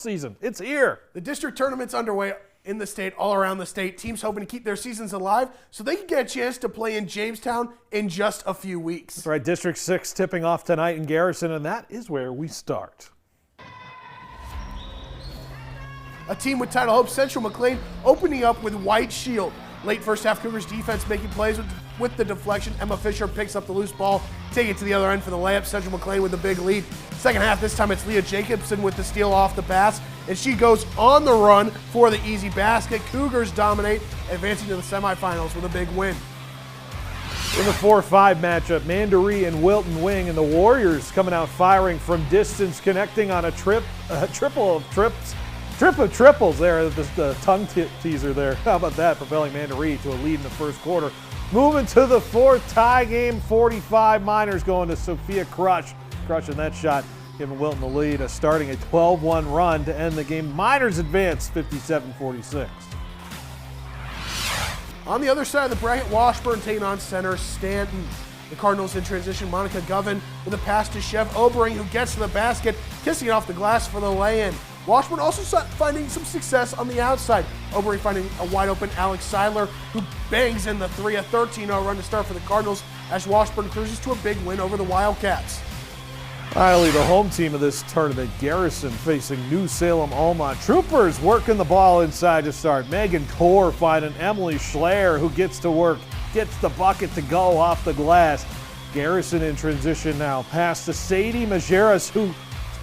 season. It's here. The district tournament's underway in the state, all around the state. Teams hoping to keep their seasons alive so they can get a chance to play in Jamestown in just a few weeks. That's right, District 6 tipping off tonight in Garrison, and that is where we start. A team with title hopes, Central McLean, opening up with White Shield. Late first half, Cougars defense making plays with the deflection. Emma Fisher picks up the loose ball, take it to the other end for the layup. Central McLean with a big lead. Second half, this time it's Leah Jacobson with the steal off the pass, and she goes on the run for the easy basket. Cougars dominate, advancing to the semifinals with a big win. In the 4-5 matchup, Mandaree and Wilton Wing, and the Warriors coming out firing from distance, connecting on a trip of triples there, the tongue teaser there. How about that, propelling Mandaree to a lead in the first quarter. Moving to the fourth, tie game, 45. Miners going to Sophia Crushing that shot, giving Wilton the lead, starting a 12-1 run to end the game. Miners advance 57-46. On the other side of the bracket, Washburn taking on center Stanton. The Cardinals in transition, Monica Govan with a pass to Chev Obering, who gets to the basket, kissing it off the glass for the lay-in. Washburn also finding some success on the outside. Obering finding a wide-open Alex Seidler, who bangs in the three, a 13-0 run to start for the Cardinals as Washburn cruises to a big win over the Wildcats. Finally, the home team of this tournament, Garrison, facing New Salem Almont. Troopers working the ball inside to start. Megan Core finding Emily Schleyer, who gets to work, gets the bucket to go off the glass. Garrison in transition now. Pass to Sadie Majeras, who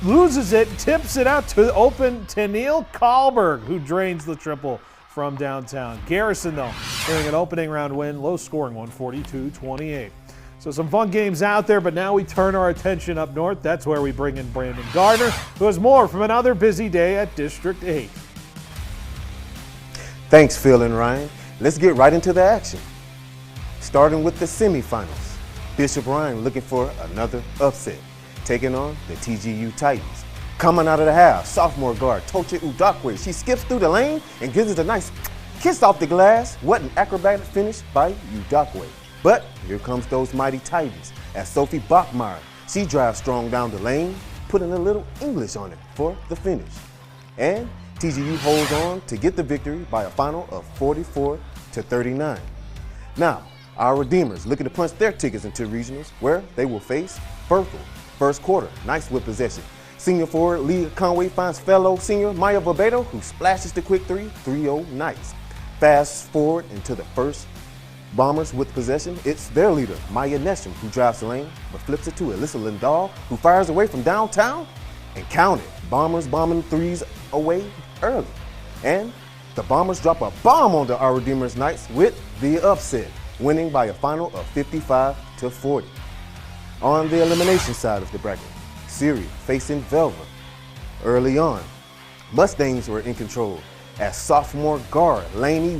loses it, tips it out to open Tennille Kahlberg, who drains the triple from downtown. Garrison, though, getting an opening round win, low-scoring one, 42-28. So some fun games out there, but now we turn our attention up north. That's where we bring in Brandon Gardner, who has more from another busy day at District 8. Thanks, Phil and Ryan. Let's get right into the action. Starting with the semifinals. Bishop Ryan looking for another upset, taking on the TGU Titans. Coming out of the half, sophomore guard Toche Udakwe. She skips through the lane and gives it a nice kiss off the glass. What an acrobatic finish by Udakwe. But here comes those mighty Titans as Sophie Bachmeyer. She drives strong down the lane, putting a little English on it for the finish. And TGU holds on to get the victory by a final of 44-39. Now, our Redeemers looking to punch their tickets into regionals where they will face Berthold. First quarter, nice with possession. Senior forward Leah Conway finds fellow senior Maya Barbato, who splashes the quick three, 3-0 nice. Fast forward into the first. Bombers with possession, it's their leader, Maya Nesham, who drives the lane, but flips it to Alyssa Lindahl, who fires away from downtown, and count it. Bombers bombing threes away early. And the Bombers drop a bomb on the Our Redeemers Knights with the upset, winning by a final of 55-40. On the elimination side of the bracket, Siri facing Velva. Early on, Mustangs were in control as sophomore guard Lainey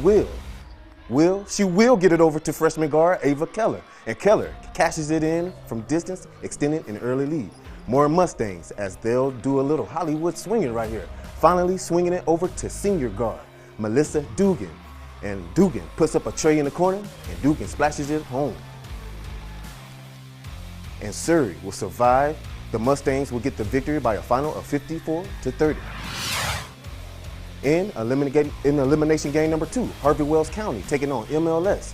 She will get it over to freshman guard Ava Keller, and Keller cashes it in from distance, extending an early lead. More Mustangs as they'll do a little Hollywood swinging right here, finally swinging it over to senior guard Melissa Dugan. And Dugan puts up a tray in the corner, and Dugan splashes it home. And Surrey will survive. The Mustangs will get the victory by a final of 54-30. In elimination game number 2, Harvey Wells County taking on MLS.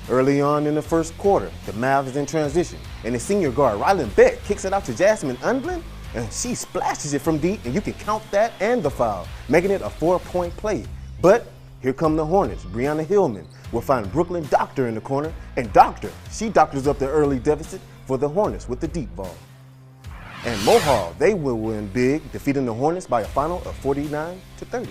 Early on in the first quarter, the Mavs is in transition, and the senior guard, Rylan Beck, kicks it out to Jasmine Undlin, and she splashes it from deep, and you can count that and the foul, making it a 4-point play. But here come the Hornets. Brianna Hillman will find Brooklyn Doctor in the corner, and she doctors up the early deficit for the Hornets with the deep ball. And Mohawk, they will win big, defeating the Hornets by a final of 49-30.